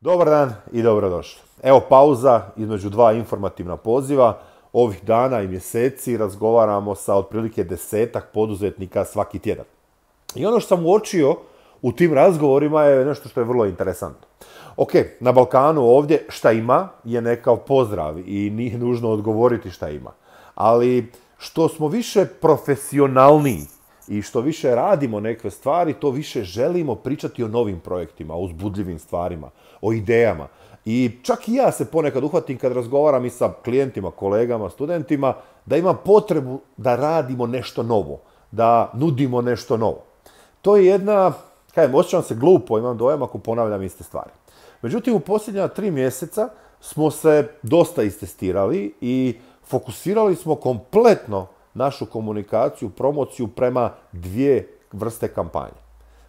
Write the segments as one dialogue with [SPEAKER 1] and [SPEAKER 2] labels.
[SPEAKER 1] Dobar dan i dobrodošli. Evo pauza između dva informativna poziva. Ovih dana i mjeseci razgovaramo sa otprilike 10-ak poduzetnika svaki tjedan. I ono što sam uočio u tim razgovorima je nešto što je vrlo interesantno. Ok, na Balkanu ovdje šta ima je nekav pozdrav i nije nužno odgovoriti šta ima. Ali što smo više profesionalniji i što više radimo neke stvari, to više želimo pričati o novim projektima, o uzbudljivim stvarima, o idejama. I čak i ja se ponekad uhvatim kad razgovaram i sa klijentima, kolegama, studentima, da imam potrebu da radimo nešto novo, da nudimo nešto novo. To je jedna, osjećam se glupo, imam dojam ako ponavljam iste stvari. Međutim, u posljednja 3 mjeseca smo se dosta istestirali i fokusirali smo kompletno našu komunikaciju, promociju prema 2 vrste kampanje.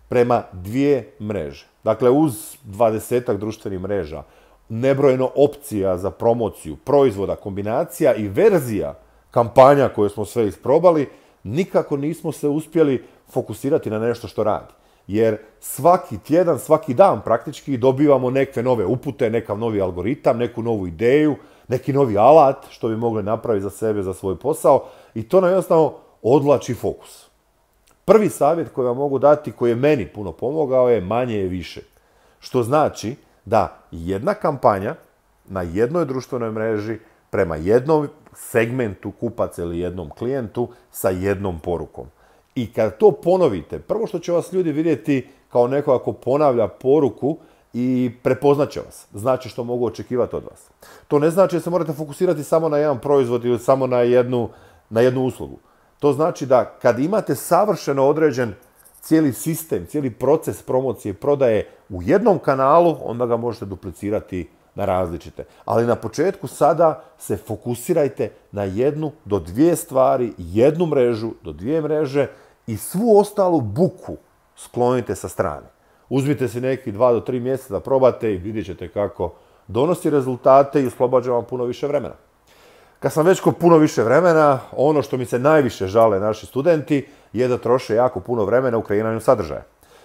[SPEAKER 1] Prema 2 mreže. Dakle, uz 20-ak društvenih mreža, nebrojeno opcija za promociju, proizvoda, kombinacija i verzija kampanja koje smo sve isprobali, nikako nismo se uspjeli fokusirati na nešto što radi. Jer svaki tjedan, svaki dan praktički dobivamo neke nove upute, nekav novi algoritam, neku novu ideju, neki novi alat što bi mogli napraviti za sebe, za svoj posao i to nam jednostavno odvlači fokus. Prvi savjet koji vam mogu dati, koji je meni puno pomogao, je manje je više. Što znači da jedna kampanja na jednoj društvenoj mreži prema jednom segmentu kupaca ili jednom klijentu sa jednom porukom. I kad to ponovite, prvo što će vas ljudi vidjeti kao neko ako ponavlja poruku i prepoznat će vas. Znači što mogu očekivati od vas. To ne znači da se morate fokusirati samo na jedan proizvod ili samo na jednu uslugu. To znači da kad imate savršeno određen cijeli sistem, cijeli proces promocije i prodaje u jednom kanalu, onda ga možete duplicirati na različite. Ali na početku sada se fokusirajte na 1 do 2 stvari, 1 mrežu do 2 mreže i svu ostalu buku sklonite sa strane. Uzmite si neki 2 do 3 mjeseca da probate i vidjet ćete kako donosi rezultate i oslobađa vam puno više vremena. Kad sam već kod puno više vremena, ono što mi se najviše žale naši studenti je da troše jako puno vremena u kreiranju sadržaja.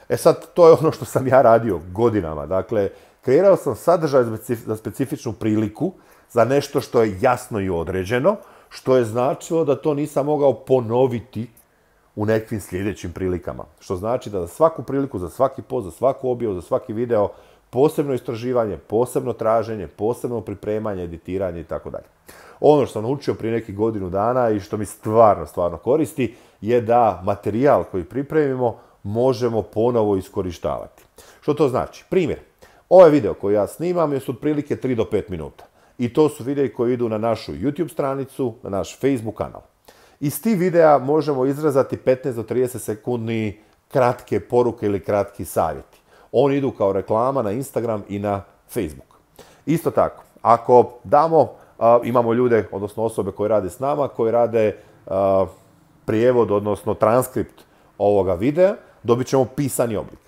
[SPEAKER 1] E sad, to je ono što sam ja radio godinama. Dakle, kreirao sam sadržaj za specifičnu priliku, za nešto što je jasno i određeno, što je značilo da to nisam mogao ponoviti u nekim sljedećim prilikama. Što znači da za svaku priliku, za svaki post, za svaku objavu, za svaki video, posebno istraživanje, posebno traženje, posebno pripremanje, editiranje itd. Ono što sam naučio prije nekih godinu dana i što mi stvarno koristi je da materijal koji pripremimo možemo ponovo iskorištavati. Što to znači? Primjer, ovaj video koji ja snimam je otprilike 3 do 5 minuta. I to su videi koji idu na našu YouTube stranicu, na naš Facebook kanal. Iz tih videa možemo izrazati 15 do 30 sekundni kratke poruke ili kratki savjeti. Oni idu kao reklama na Instagram i na Facebook. Isto tako, ako imamo ljude, odnosno osobe koje rade s nama, koje rade prijevod, odnosno transkript ovoga videa, dobit ćemo pisani oblik.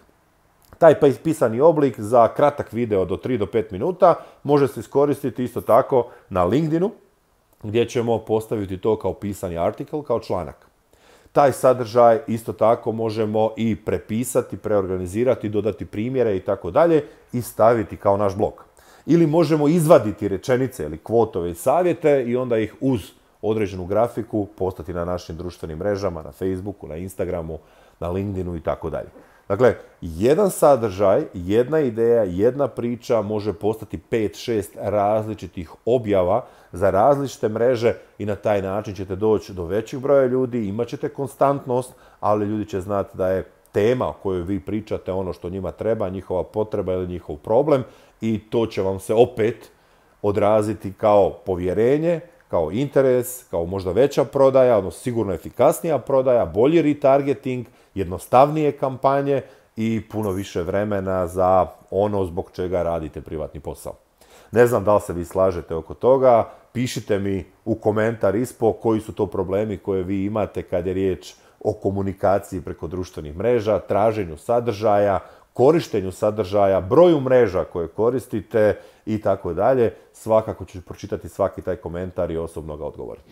[SPEAKER 1] Taj pisani oblik za kratak video do 3 do 5 minuta može se iskoristiti isto tako na LinkedInu, gdje ćemo postaviti to kao pisani artikel, kao članak. Taj sadržaj isto tako možemo i prepisati, preorganizirati, dodati primjere i tako dalje i staviti kao naš blog. Ili možemo izvaditi rečenice ili kvotove i savjete i onda ih uz određenu grafiku postati na našim društvenim mrežama, na Facebooku, na Instagramu, na LinkedInu i tako dalje. Dakle, jedan sadržaj, jedna ideja, jedna priča može postati 5-6 različitih objava za različite mreže i na taj način ćete doći do većeg broja ljudi, imat ćete konstantnost, ali ljudi će znati da je tema o kojoj vi pričate ono što njima treba, njihova potreba ili njihov problem i to će vam se opet odraziti kao povjerenje, kao interes, kao možda veća prodaja, odnosno sigurno efikasnija prodaja, bolji retargeting, jednostavnije kampanje i puno više vremena za ono zbog čega radite privatni posao. Ne znam da li se vi slažete oko toga, pišite mi u komentar ispod koji su to problemi koje vi imate kad je riječ o komunikaciji preko društvenih mreža, traženju sadržaja, korištenju sadržaja, broju mreža koje koristite i tako dalje. Svakako ću pročitati svaki taj komentar i osobno ga odgovoriti.